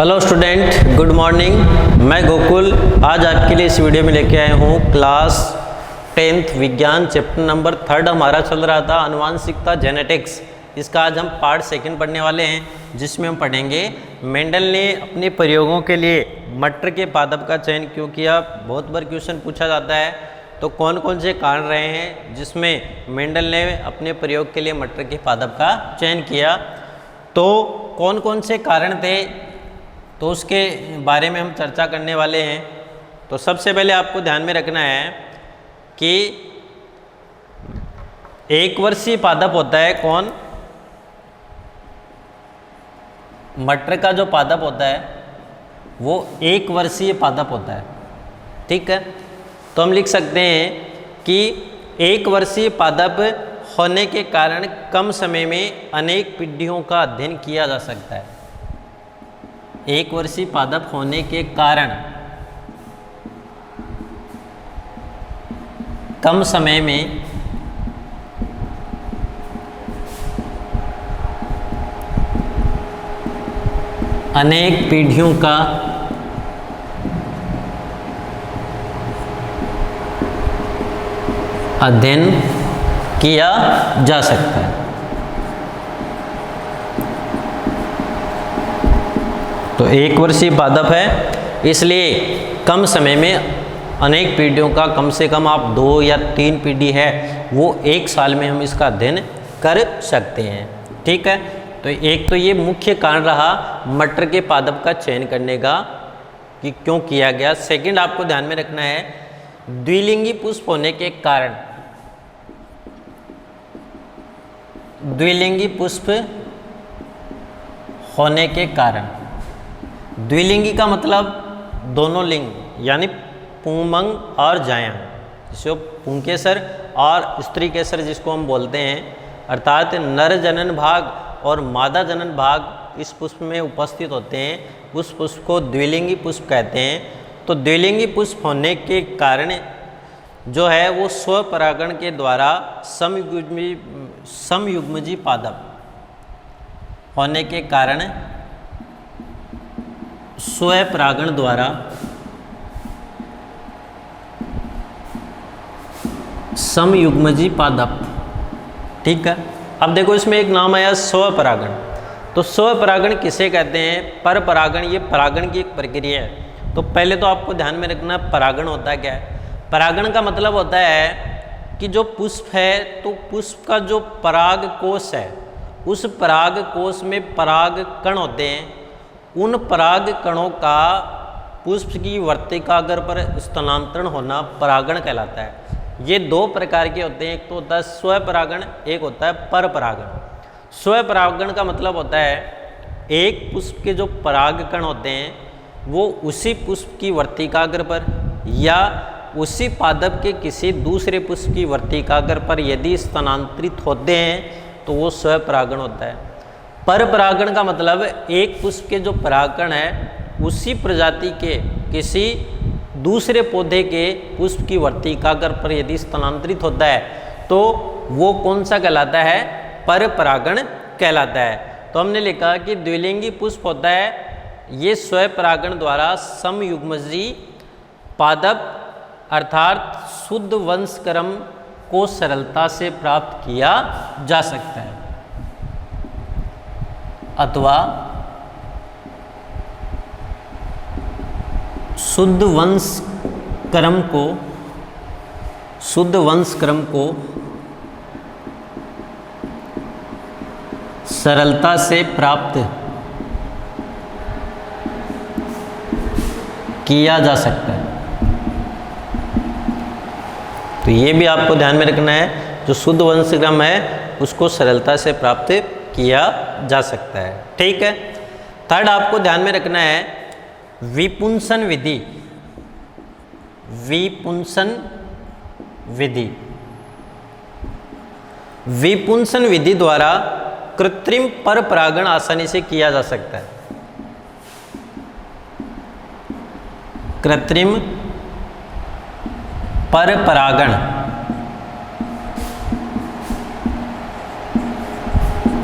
Hello student, good morning. मैं गोकुल आज आपके लिए इस वीडियो में लेके आया हूँ क्लास 10th विज्ञान चैप्टर नंबर 3 हमारा चल रहा था आनुवांशिकता जेनेटिक्स। इसका आज हम पार्ट 2 पढ़ने वाले हैं, जिसमें हम पढ़ेंगे मेंडल ने अपने प्रयोगों के लिए मटर के पादप का चयन क्यों किया। बहुत बार क्वेश्चन पूछा जाता है, तो कौन कौन से कारण रहे हैं जिसमें मेंडल ने अपने प्रयोग के लिए मटर के पादप का चयन किया। तो कौन कौन से कारण थे, तो उसके बारे में हम चर्चा करने वाले हैं। तो सबसे पहले आपको ध्यान में रखना है कि एक वर्षीय पादप होता है कौन, मटर का जो पादप होता है वो एक वर्षीय पादप होता है। ठीक है, तो हम लिख सकते हैं कि एक वर्षीय पादप होने के कारण कम समय में अनेक पीढ़ियों का अध्ययन किया जा सकता है। एक वर्षीय पादप होने के कारण कम समय में अनेक पीढ़ियों का अध्ययन किया जा सकता है। तो एक वर्षीय पादप है, इसलिए कम समय में अनेक पीढ़ियों का, कम से कम आप 2 या 3 पीढ़ी है वो एक साल में हम इसका अध्ययन कर सकते हैं। ठीक है, तो एक तो ये मुख्य कारण रहा मटर के पादप का चयन करने का कि क्यों किया गया। सेकंड आपको ध्यान में रखना है द्विलिंगी पुष्प होने के कारण। द्विलिंगी पुष्प होने के कारण, द्विलिंगी का मतलब दोनों लिंग यानी पुंमंग और जायंग, जिसको पुंकेसर और स्त्री केसर जिसको हम बोलते हैं, अर्थात नर जनन भाग और मादा जनन भाग इस पुष्प में उपस्थित होते हैं। उस पुष्प को द्विलिंगी पुष्प कहते हैं। तो द्विलिंगी पुष्प होने के कारण जो है वो स्वपरागण के द्वारा समयुग्मजी पादप होने के कारण स्वपरागण द्वारा समयुग्मजी पादप। ठीक है, अब देखो इसमें एक नाम आया स्वपरागण। तो स्वपरागण किसे कहते हैं? पर परागण, ये परागण की एक प्रक्रिया है। तो पहले तो आपको ध्यान में रखना परागण होता क्या है। परागण का मतलब होता है कि जो पुष्प है तो पुष्प का जो पराग कोश है, उस पराग कोश में पराग कण होते हैं। उन पराग कणों का पुष्प की वर्तिकाग्र पर स्थानांतरण होना परागण कहलाता है। ये 2 प्रकार के होते हैं, एक तो होता है स्वपरागण, एक होता है पर परागण। स्वपरागण का मतलब होता है एक पुष्प के जो पराग कण होते हैं वो उसी पुष्प की वर्तिकाग्र पर या उसी पादप के किसी दूसरे पुष्प की वर्तिकाग्र पर यदि स्थानांतरित होते हैं तो वो स्वपरागण होता है। पर परागण का मतलब एक पुष्प के जो परागकण है उसी प्रजाति के किसी दूसरे पौधे के पुष्प की वर्तिकाग्र पर यदि स्थानांतरित होता है तो वो कौन सा कहलाता है? पर परागण कहलाता है। तो हमने लिखा कि द्विलिंगी पुष्प होता है ये स्वपरागण द्वारा समयुग्मजी पादप अर्थात शुद्ध वंशक्रम को सरलता से प्राप्त किया जा सकता है, अथवा शुद्ध वंश क्रम को सरलता से प्राप्त किया जा सकता है। तो ये भी आपको ध्यान में रखना है, जो शुद्ध वंश क्रम है उसको सरलता से प्राप्त किया जा सकता है। ठीक है, थर्ड आपको ध्यान में रखना है विपुंसन विधि। विपुंसन विधि, विपुंसन विधि द्वारा कृत्रिम पर परागण आसानी से किया जा सकता है। कृत्रिम पर परागण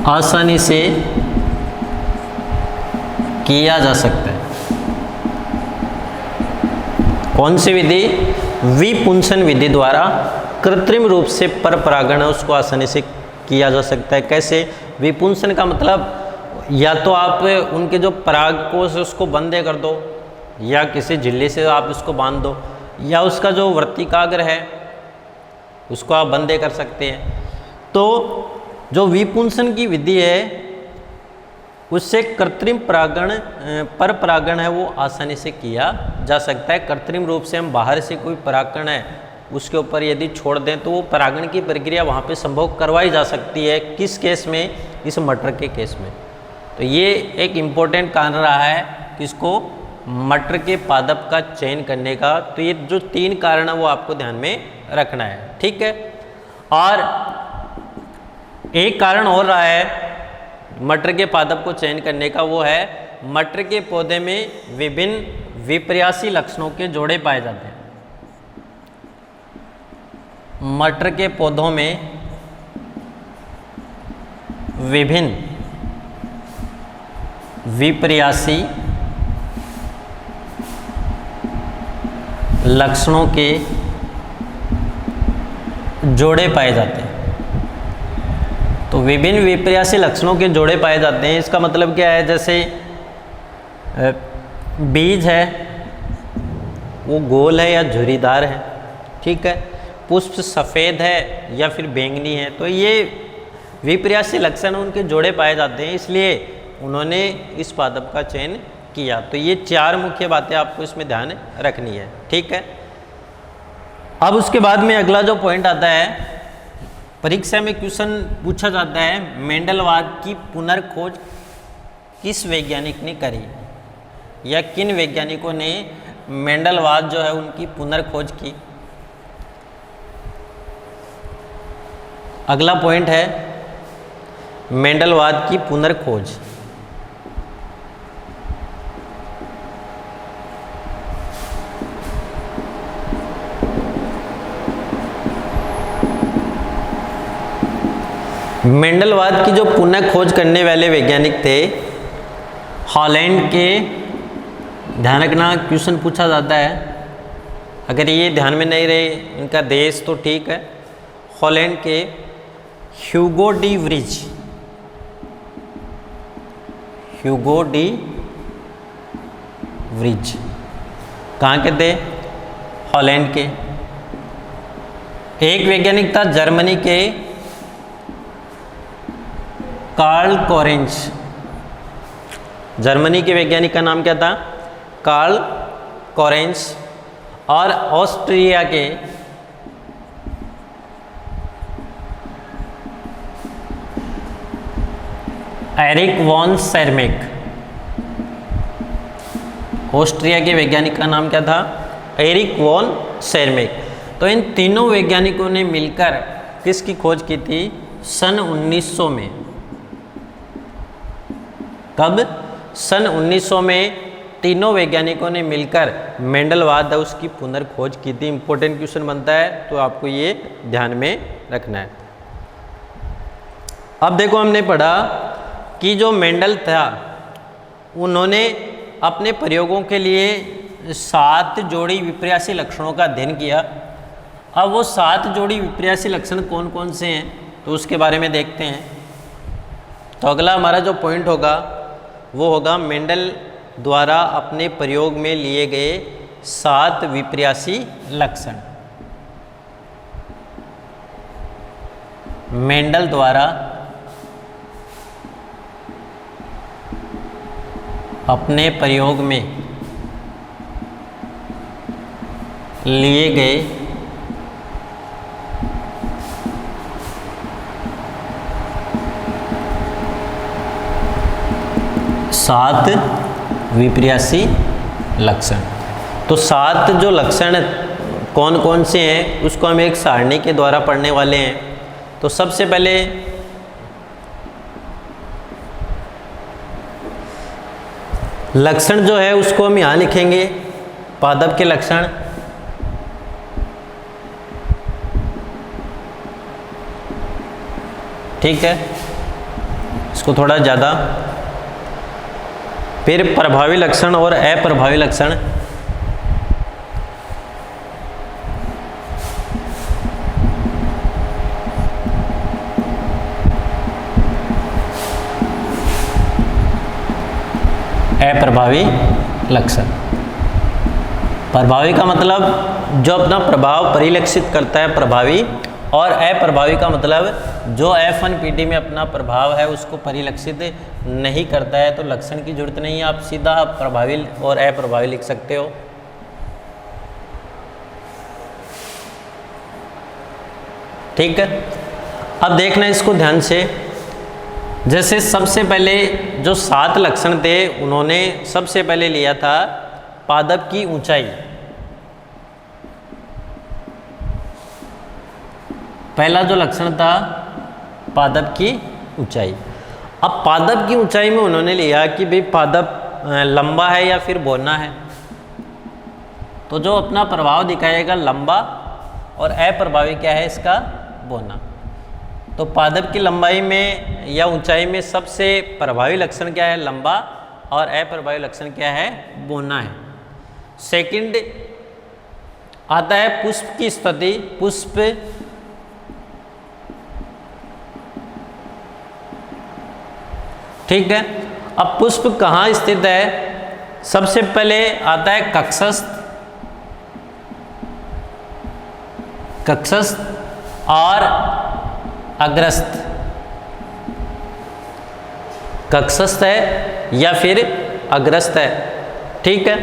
आसानी से किया जा सकता है। कौन सी विधि? विपुंसन विधि द्वारा कृत्रिम रूप से पर परागण है उसको आसानी से किया जा सकता है। कैसे? विपुंसन का मतलब या तो आप उनके जो पराग कोश है उसको बंदे कर दो, या किसी झिल्ली से आप उसको बांध दो, या उसका जो वर्तिकाग्र है उसको आप बंदे कर सकते हैं। तो जो विपुंसन की विधि है उससे कृत्रिम परागण पर परागण है वो आसानी से किया जा सकता है। कृत्रिम रूप से हम बाहर से कोई परागण है उसके ऊपर यदि छोड़ दें तो वो परागण की प्रक्रिया वहाँ पे संभव करवाई जा सकती है। किस केस में? इस मटर के केस में। तो ये एक इम्पोर्टेंट कारण रहा है किसको? मटर के पादप का चयन करने का। तो ये जो 3 कारण है वो आपको ध्यान में रखना है, ठीक है। और एक कारण और रहा है मटर के पादप को चयन करने का, वो है मटर के पौधे में विभिन्न विपर्यासी लक्षणों के जोड़े पाए जाते हैं। मटर के पौधों में विभिन्न विपर्यासी लक्षणों के जोड़े पाए जाते हैं। तो विभिन्न विपर्यासी लक्षणों के जोड़े पाए जाते हैं, इसका मतलब क्या है? जैसे बीज है वो गोल है या झुर्रीदार है, ठीक है। पुष्प सफ़ेद है या फिर बैंगनी है। तो ये विपर्यासी लक्षण उनके जोड़े पाए जाते हैं, इसलिए उन्होंने इस पादप का चयन किया। तो ये 4 मुख्य बातें आपको इसमें ध्यान रखनी है, ठीक है। अब उसके बाद में अगला जो पॉइंट आता है, परीक्षा में क्वेश्चन पूछा जाता है मेंडलवाद की पुनर्खोज किस वैज्ञानिक ने करी, या किन वैज्ञानिकों ने मेंडलवाद जो है उनकी पुनर्खोज की। अगला पॉइंट है मेंडलवाद की पुनर्खोज। मेंडलवाद की जो पुनः खोज करने वाले वैज्ञानिक थे हॉलैंड के, ध्यान रखना क्वेश्चन पूछा जाता है, अगर ये ध्यान में नहीं रहे इनका देश तो ठीक है। हॉलैंड के ह्यूगो डी व्रिज, ह्यूगो डी व्रिज कहाँ के थे? हॉलैंड के। एक वैज्ञानिक था जर्मनी के कार्ल कोरेंच। जर्मनी के वैज्ञानिक का नाम क्या था? कार्ल कोरेंच। और ऑस्ट्रिया के एरिक वॉन सेरमेक। ऑस्ट्रिया के वैज्ञानिक का नाम क्या था? Eric von Cermak. तो इन तीनों वैज्ञानिकों ने मिलकर किसकी खोज की थी? सन 1900 में। कब? सन 1900 में तीनों वैज्ञानिकों ने मिलकर मेंडलवाद है उसकी पुनर्खोज की थी। इंपॉर्टेंट क्वेश्चन बनता है तो आपको ये ध्यान में रखना है। अब देखो हमने पढ़ा कि जो मेंडल था उन्होंने अपने प्रयोगों के लिए 7 जोड़ी विपर्यासी लक्षणों का अध्ययन किया। अब वो 7 जोड़ी विपर्यासी लक्षण कौन कौन से हैं तो उसके बारे में देखते हैं। तो अगला हमारा जो पॉइंट होगा वो होगा मेंडल द्वारा अपने प्रयोग में लिए गए 7 विपर्यासी लक्षण। मेंडल द्वारा अपने प्रयोग में लिए गए 7 विपर्यासी लक्षण। तो 7 जो लक्षण कौन कौन से हैं उसको हम एक सारणी के द्वारा पढ़ने वाले हैं। तो सबसे पहले लक्षण जो है उसको हम यहाँ लिखेंगे, पादप के लक्षण। ठीक है, इसको थोड़ा ज़्यादा फिर प्रभावी लक्षण और अप्रभावी लक्षण। अप्रभावी लक्षण, प्रभावी का मतलब जो अपना प्रभाव परिलक्षित करता है प्रभावी, और अप्रभावी का मतलब जो F1PT में अपना प्रभाव है उसको परिलक्षित नहीं करता है। तो लक्षण की जरूरत नहीं है, आप सीधा प्रभावी और अप्रभावी लिख सकते हो। ठीक है, अब देखना इसको ध्यान से। जैसे सबसे पहले जो 7 लक्षण थे उन्होंने सबसे पहले लिया था पादप की ऊंचाई। पहला जो लक्षण था पादप की ऊंचाई। अब पादप की ऊंचाई में उन्होंने लिया कि भाई पादप लंबा है या फिर बौना है। तो जो अपना प्रभाव दिखाएगा लंबा, और अप्रभावी क्या है इसका, बौना। तो पादप की लंबाई में या ऊंचाई में सबसे प्रभावी लक्षण क्या है, लंबा, और अप्रभावी लक्षण क्या है, बौना है। सेकंड आता है पुष्प की स्थिति। पुष्प ठीक है, अब पुष्प कहाँ स्थित है, सबसे पहले आता है कक्षस्थ, कक्षस्थ और अग्रस्थ। कक्षस्थ है या फिर अग्रस्थ है। ठीक है,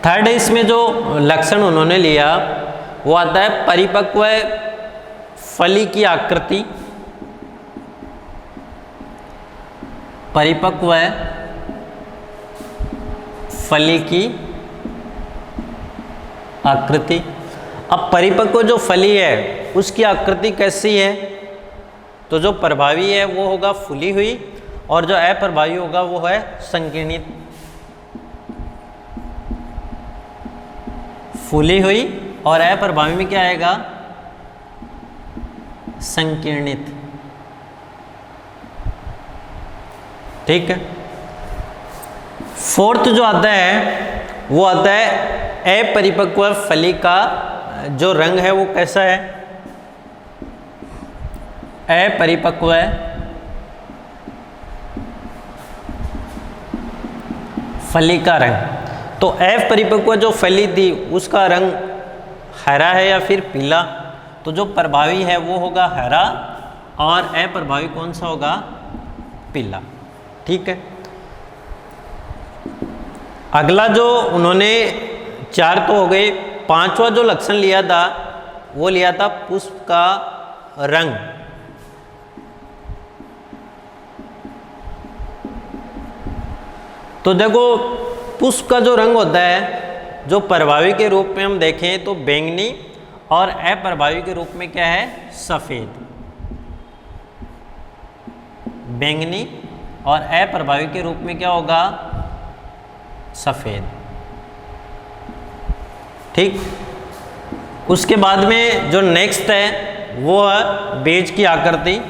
थर्ड इसमें जो लक्षण उन्होंने लिया वो आता है परिपक्व फली की आकृति। परिपक्व फली की आकृति। अब परिपक्व जो फली है उसकी आकृति कैसी है, तो जो प्रभावी है वो होगा फूली हुई, और जो अप्रभावी होगा वो है संकीर्णित। फूली हुई और अप्रभावी में क्या आएगा, संकीर्णित। ठीक है, फोर्थ जो आता है वो आता है अपरिपक्व फली का जो रंग है वो कैसा है, अपरिपक्व फली का रंग। तो अपरिपक्व जो फली थी उसका रंग हरा है या फिर पीला, तो जो प्रभावी है वो होगा हरा और अप्रभावी कौन सा होगा, पीला। ठीक है, अगला जो उन्होंने 4 तो हो गए, 5वां जो लक्षण लिया था वो लिया था पुष्प का रंग। तो देखो पुष्प का जो रंग होता है, जो प्रभावी के रूप में हम देखें तो बैंगनी, और अप्रभावी के रूप में क्या है, सफ़ेद। बैंगनी और अप्रभावी के रूप में क्या होगा, सफ़ेद। ठीक, उसके बाद में जो नेक्स्ट है वो है बीज की आकृति।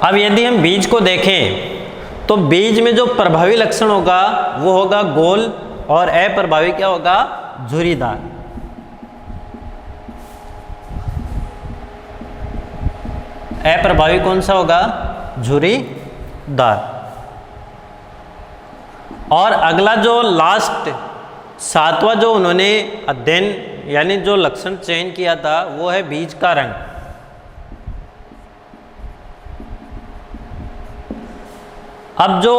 अब यदि हम बीज को देखें तो बीज में जो प्रभावी लक्षण होगा वो होगा गोल, और अप्रभावी क्या होगा, झुर्रीदार। अप्रभावी कौन सा होगा, झुर्रीदार। और अगला जो लास्ट 7वां जो उन्होंने अध्ययन यानी जो लक्षण चयन किया था वो है बीज का रंग। अब जो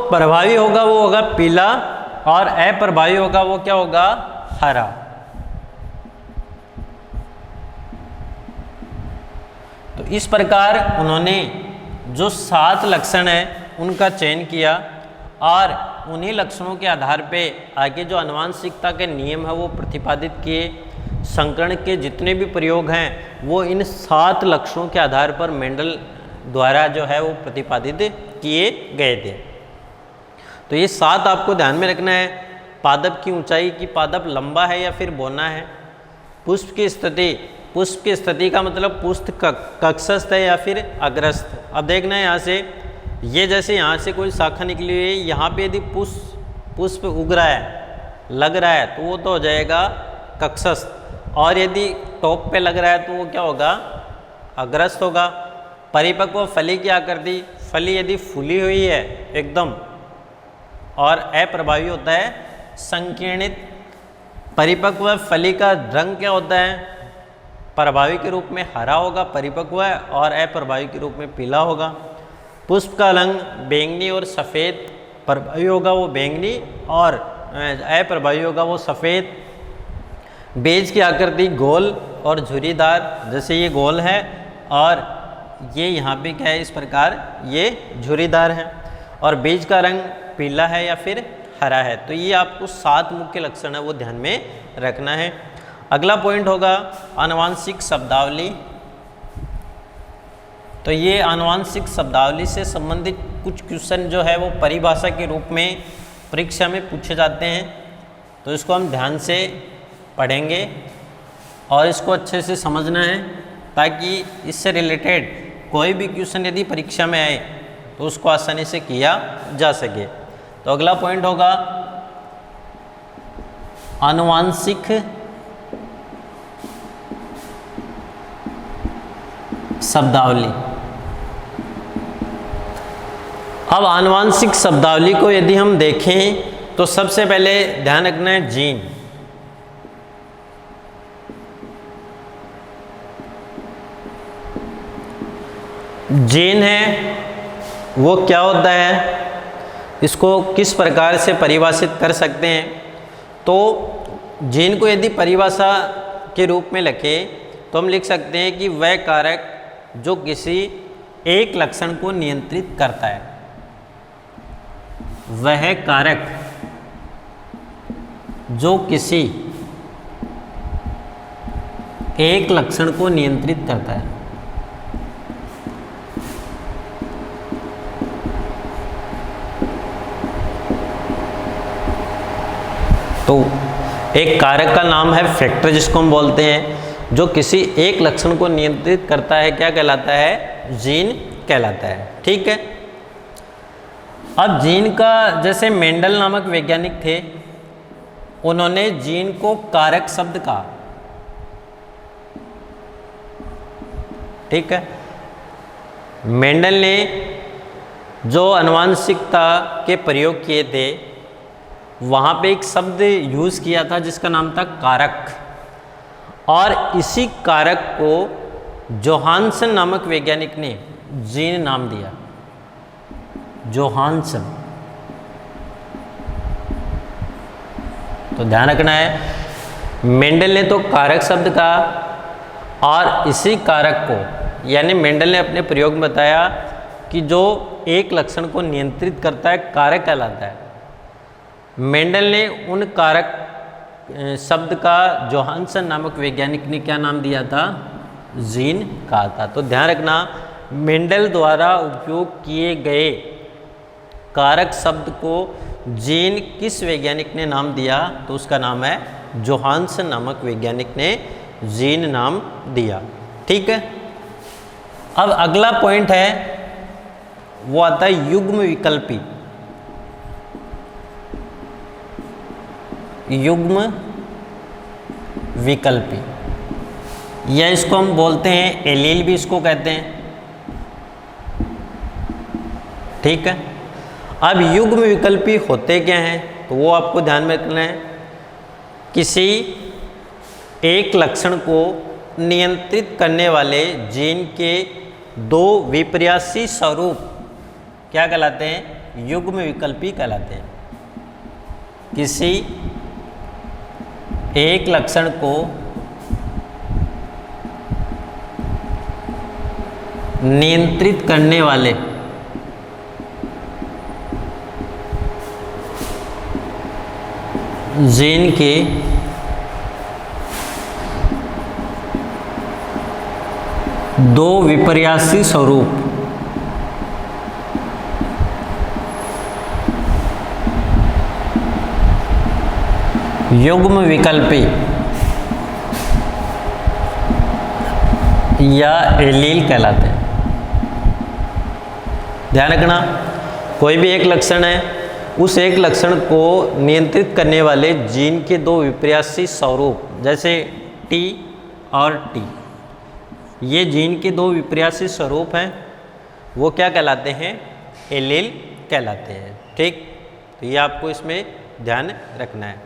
प्रभावी होगा वो होगा पीला, और अप्रभावी होगा वो क्या होगा, हरा। तो इस प्रकार उन्होंने जो 7 लक्षण हैं उनका चयन किया, और उन्हीं लक्षणों के आधार पे आगे जो आनुवंशिकता के नियम है वो प्रतिपादित किए। संकरण के जितने भी प्रयोग हैं वो इन 7 लक्षणों के आधार पर मेंडल द्वारा जो है वो प्रतिपादित किए गए थे। तो ये 7 आपको ध्यान में रखना है। पादप की ऊंचाई, की पादप लंबा है या फिर बौना है। पुष्प की स्थिति, पुष्प की स्थिति का मतलब पुष्प कक्षस्थ है या फिर अग्रस्थ। अब देखना है यहाँ से, ये जैसे यहाँ से कोई शाखा निकली हुई है, यहाँ पे यदि पुष्प उग रहा है, लग रहा है, तो वो तो हो जाएगा कक्षस्थ, और यदि टॉप पे लग रहा है तो वो क्या होगा, अग्रस्थ होगा। परिपक्व फली की आकृति, फली यदि फूली हुई है एकदम और अप्रभावी होता है संकीर्णित। परिपक्व फली का रंग क्या होता है, प्रभावी के रूप में हरा होगा परिपक्व है, और अप्रभावी के रूप में पीला होगा। पुष्प का रंग बैंगनी और सफ़ेद, प्रभावी होगा वो बैंगनी और अप्रभावी होगा वो सफ़ेद। बीज की आकृति गोल और झुर्रीदार, जैसे ये गोल है और ये यहाँ पे क्या है, इस प्रकार ये झुर्रीदार है, और बीज का रंग पीला है या फिर हरा है। तो ये आपको 7 मुख्य लक्षण है वो ध्यान में रखना है। अगला पॉइंट होगा आनुवांशिक शब्दावली। तो ये आनुवांशिक शब्दावली से संबंधित कुछ क्वेश्चन जो है वो परिभाषा के रूप में परीक्षा में पूछे जाते हैं, तो इसको हम ध्यान से पढ़ेंगे और इसको अच्छे से समझना है, ताकि इससे रिलेटेड कोई भी क्वेश्चन यदि परीक्षा में आए तो उसको आसानी से किया जा सके। तो अगला पॉइंट होगा आनुवांशिक शब्दावली। अब आनुवांशिक शब्दावली को यदि हम देखें तो सबसे पहले ध्यान रखना है जीन। जीन है वो क्या होता है, इसको किस प्रकार से परिभाषित कर सकते हैं। तो जीन को यदि परिभाषा के रूप में लिखें तो हम लिख सकते हैं कि वह कारक जो किसी एक लक्षण को नियंत्रित करता है, वह कारक जो किसी एक लक्षण को नियंत्रित करता है। तो एक कारक का नाम है फैक्टर, जिसको हम बोलते हैं, जो किसी एक लक्षण को नियंत्रित करता है, क्या कहलाता है, जीन कहलाता है। ठीक है। अब जीन का, जैसे मेंडल नामक वैज्ञानिक थे, उन्होंने जीन को कारक शब्द कहा। ठीक है। मेंडल ने जो आनुवांशिकता के प्रयोग किए थे, वहाँ पे एक शब्द यूज़ किया था जिसका नाम था कारक, और इसी कारक को जोहानसन नामक वैज्ञानिक ने जीन नाम दिया। जोहानसन। तो ध्यान रखना है, मेंडल ने तो कारक शब्द कहा, और इसी कारक को, यानी मेंडल ने अपने प्रयोग में बताया कि जो एक लक्षण को नियंत्रित करता है कारक कहलाता है। मेंडल ने उन कारक शब्द का जोहानसन नामक वैज्ञानिक ने क्या नाम दिया था, जीन कहा था। तो ध्यान रखना, मेंडल द्वारा उपयोग किए गए कारक शब्द को जीन किस वैज्ञानिक ने नाम दिया, तो उसका नाम है जोहानसन नामक वैज्ञानिक ने जीन नाम दिया। ठीक है। अब अगला पॉइंट है वो आता है युग्म विकल्पी। युग्म विकल्पी, या इसको हम बोलते हैं एलील भी इसको कहते हैं। ठीक है। अब युग्म विकल्पी होते क्या हैं, तो वो आपको ध्यान में रखना है। किसी एक लक्षण को नियंत्रित करने वाले जीन के 2 विपर्यासी स्वरूप क्या कहलाते हैं, युग्म विकल्पी कहलाते हैं। किसी एक लक्षण को नियंत्रित करने वाले जीन के दो विपर्यासी स्वरूप युग्म विकल्पी या एलील कहलाते हैं। ध्यान रखना, कोई भी एक लक्षण है, उस एक लक्षण को नियंत्रित करने वाले जीन के दो विपर्यासी स्वरूप, जैसे टी और टी, ये जीन के दो विपर्यासी स्वरूप हैं, वो क्या कहलाते हैं? एलील कहलाते हैं। ठीक, तो ये आपको इसमें ध्यान रखना है।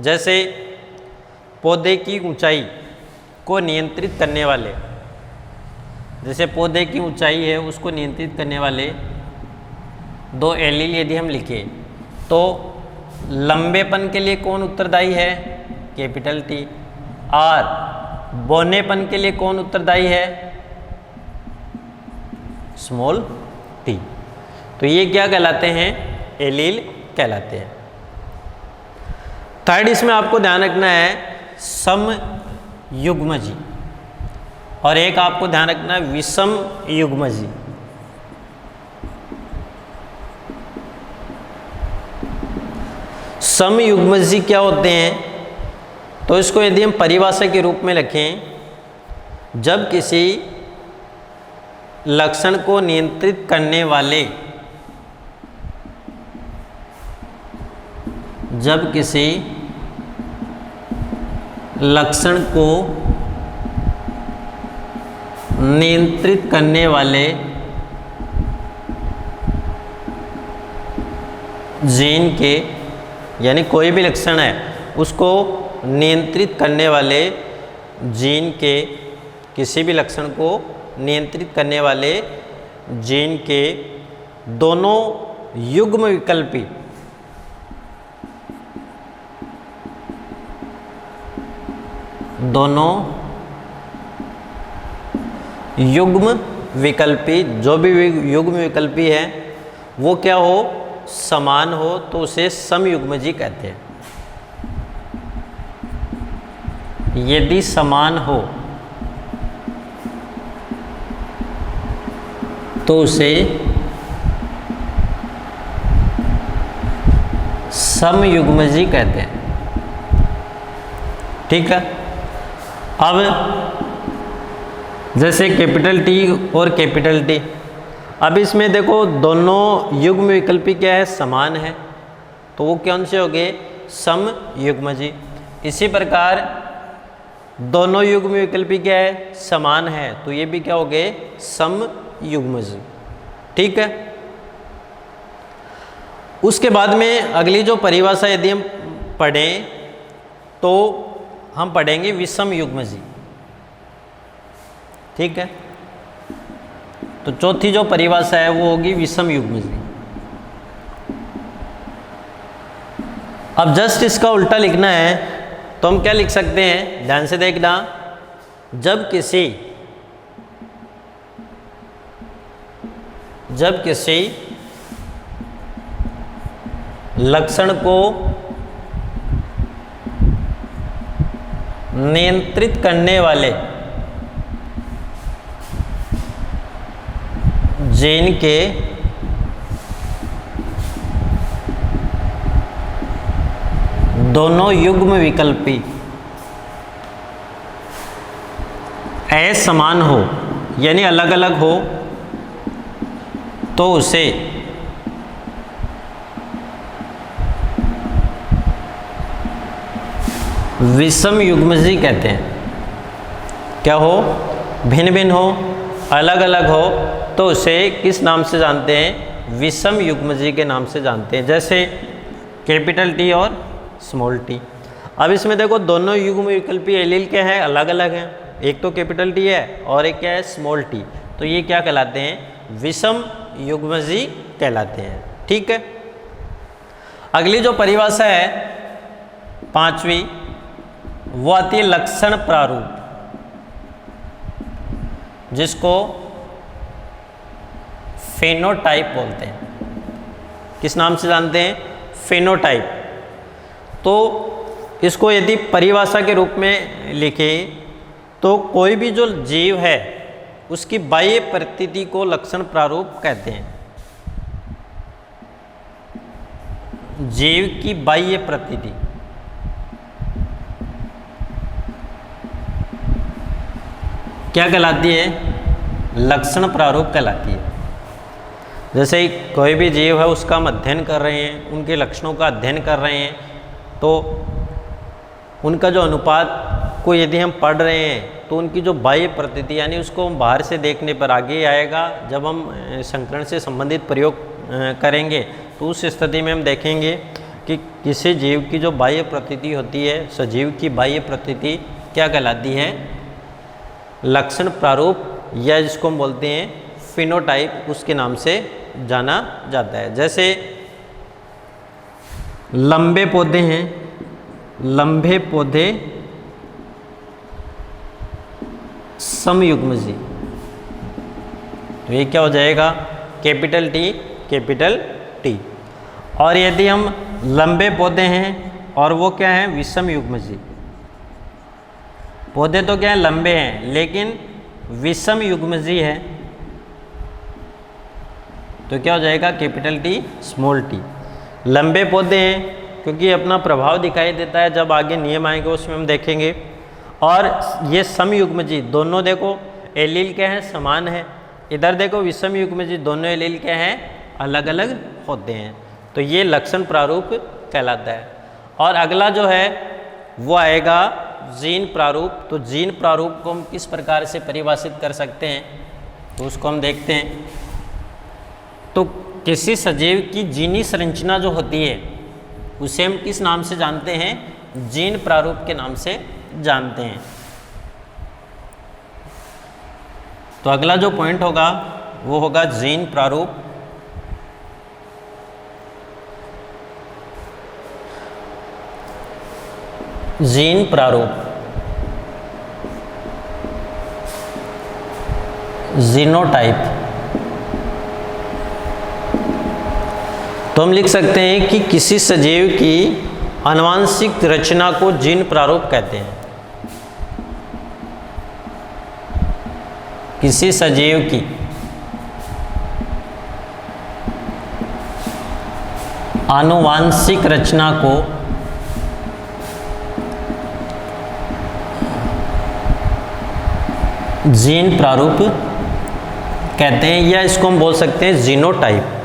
जैसे पौधे की ऊंचाई को नियंत्रित करने वाले, जैसे पौधे की ऊंचाई है उसको नियंत्रित करने वाले दो एलील यदि हम लिखें, तो लंबेपन के लिए कौन उत्तरदायी है? Capital T. और बौनेपन के लिए कौन उत्तरदायी है? Small T. तो ये क्या कहलाते हैं? एलील कहलाते हैं। थर्ड, इसमें आपको ध्यान रखना है समयुग्मजी, और एक आपको ध्यान रखना है विषम युग्मजी। समयुग्मजी क्या होते हैं? तो इसको यदि हम परिभाषा के रूप में रखें, जब किसी लक्षण को नियंत्रित करने वाले, जब किसी लक्षण को नियंत्रित करने वाले जीन के, यानी कोई भी लक्षण है उसको नियंत्रित करने वाले जीन के, किसी भी लक्षण को नियंत्रित करने वाले जीन के दोनों युग्म विकल्पी, दोनों युग्म विकल्पी, जो भी युग्म विकल्पी है वो क्या हो? समान हो, तो उसे समयुग्मजी कहते हैं। यदि समान हो तो उसे समयुग्मजी कहते हैं। ठीक है। अब जैसे कैपिटल टी और कैपिटल टी, अब इसमें देखो दोनों युग्म विकल्पी क्या है? समान है, तो वो कौन से हो गए? समयुग्मजी। इसी प्रकार दोनों युग्म विकल्पी क्या है? समान है, तो ये भी क्या हो गए? समयुग्मजी। ठीक है। उसके बाद में अगली जो परिभाषा यदि हम पढ़ें तो हम पढ़ेंगे विषम युग्मजी। ठीक है। तो चौथी जो परिभाषा है वो होगी विषम युग्मजी। अब जस्ट इसका उल्टा लिखना है, तो हम क्या लिख सकते हैं? ध्यान से देखना, जब किसी लक्षण को नियंत्रित करने वाले जीन के दोनों युग्म विकल्पी असमान हो, यानी अलग अलग हो, तो उसे विषम युग्मजी कहते हैं। क्या हो? भिन्न भिन्न हो, अलग अलग हो, तो उसे किस नाम से जानते हैं? विषम युग्मजी के नाम से जानते हैं। जैसे कैपिटल टी और स्मॉल टी। अब इसमें देखो दोनों युग्म विकल्पी एलील क्या है? अलग अलग हैं। एक तो कैपिटल टी है और एक क्या है? Small T. तो ये क्या कहलाते हैं? विषम युग्मजी कहलाते हैं। ठीक है। अगली जो परिभाषा है पांचवी, वो आती है लक्षण प्रारूप, जिसको फेनोटाइप बोलते हैं। किस नाम से जानते हैं? फेनोटाइप। तो इसको यदि परिभाषा के रूप में लिखें तो कोई भी जो जीव है उसकी बाह्य प्रतीति को लक्षण प्रारूप कहते हैं। जीव की बाह्य प्रतीति, क्या कहलाती है? लक्षण प्रारूप कहलाती है। जैसे कोई भी जीव है उसका हम अध्ययन कर रहे हैं, उनके लक्षणों का अध्ययन कर रहे हैं, तो उनका जो अनुपात को यदि हम पढ़ रहे हैं तो उनकी जो बाह्य प्रतीति यानी उसको हम बाहर से देखने पर आगे आएगा। जब हम संकरण से संबंधित प्रयोग करेंगे तो उस स्थिति में हम देखेंगे कि किसी जीव की जो बाह्य प्रतीति होती है, सजीव की बाह्य प्रतीति क्या कहलाती है? लक्षण प्रारूप, या जिसको हम बोलते हैं फिनोटाइप, उसके नाम से जाना जाता है। जैसे लंबे पौधे हैं, लंबे पौधे समयुग्मजी, तो ये क्या हो जाएगा? Capital T, capital T. और यदि हम लंबे पौधे हैं और वो क्या है? विषम युग्मजी। पौधे तो क्या है? लंबे हैं, लेकिन विषम युग्मजी है, तो क्या हो जाएगा? Capital T, small T. लंबे पौधे हैं क्योंकि अपना प्रभाव दिखाई देता है, जब आगे नियम आएंगे उसमें हम देखेंगे। और ये समयुग्मजी, दोनों देखो एलील क्या है? समान है। इधर देखो विषम युग्मजी, दोनों एलील क्या हैं? अलग अलग होते हैं। तो ये लक्षण प्रारूप कहलाता है। और अगला जो है वो आएगा जीन प्रारूप। तो जीन प्रारूप को हम किस प्रकार से परिभाषित कर सकते हैं, तो उसको हम देखते हैं। तो किसी सजीव की जीनी संरचना जो होती है उसे हम किस नाम से जानते हैं? जीन प्रारूप के नाम से जानते हैं। तो अगला जो पॉइंट होगा वो होगा जीन प्रारूप। जीन प्रारूप, जीनोटाइप। तो हम लिख सकते हैं कि किसी सजीव की आनुवंशिक रचना को जीन प्रारूप कहते हैं। किसी सजीव की आनुवंशिक रचना को जीन प्रारूप कहते हैं, या इसको हम बोल सकते हैं जीनोटाइप।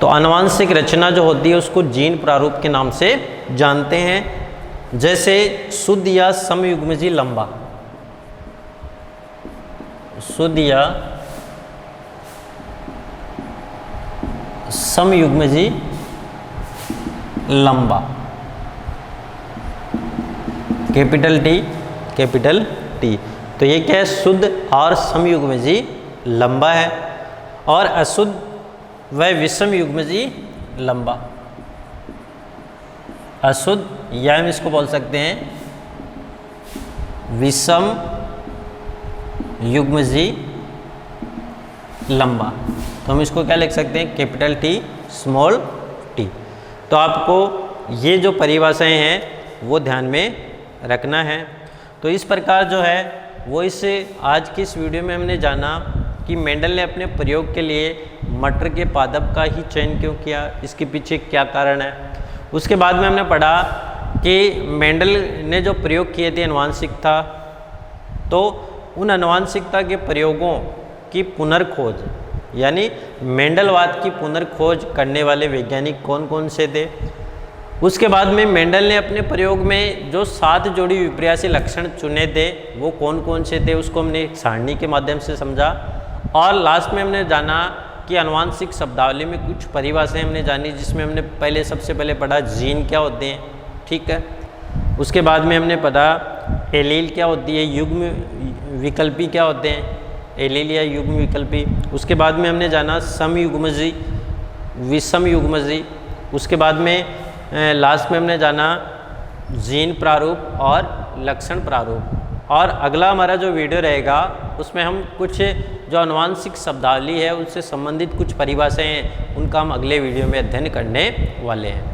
तो आनुवंशिक रचना जो होती है उसको जीन प्रारूप के नाम से जानते हैं। जैसे शुद्ध या समयुग्मजी लंबा, शुद्ध या समयुग्मजी लंबा, कैपिटल टी, कैपिटल टी। तो ये क्या है? शुद्ध और समयुग्मजी लंबा है, और अशुद्ध व विषम युग्मजी लंबा। अशुद्ध, या हम इसको बोल सकते हैं विषम युग्मजी लंबा। तो हम इसको क्या लिख सकते हैं? Capital T, small T. तो आपको ये जो परिभाषाएं हैं वो ध्यान में रखना है। तो इस प्रकार जो है वो इस आज की इस वीडियो में हमने जाना कि मेंडल ने अपने प्रयोग के लिए मटर के पादप का ही चयन क्यों किया, इसके पीछे क्या कारण है। उसके बाद में हमने पढ़ा कि मेंडल ने जो प्रयोग किए थे आनुवंशिकता, तो उन आनुवंशिकता के प्रयोगों की पुनर्खोज, यानी मेंडलवाद की पुनर्खोज करने वाले वैज्ञानिक कौन कौन से थे। उसके बाद में मेंडल ने अपने प्रयोग में जो 7 जोड़ी विपर्यासी लक्षण चुने थे वो कौन कौन से थे, उसको हमने एक सारणी के माध्यम से समझा। और लास्ट में हमने जाना कि आनुवंशिक शब्दावली में कुछ परिभाषाएं हमने जानी, जिसमें हमने सबसे पहले पढ़ा जीन क्या होते हैं, ठीक है। उसके बाद में हमने पढ़ा एलील क्या होती है, युग्म विकल्पी क्या होते हैं, एलील या युग्म विकल्पी। उसके बाद में हमने जाना समयुग्मजी, विषम युग्मजी। उसके बाद में लास्ट में हमने जाना जीन प्रारूप और लक्षण प्रारूप। और अगला हमारा जो वीडियो रहेगा उसमें हम कुछ जो आनुवंशिक शब्दावली है उनसे संबंधित कुछ परिभाषाएं हैं उनका हम अगले वीडियो में अध्ययन करने वाले हैं।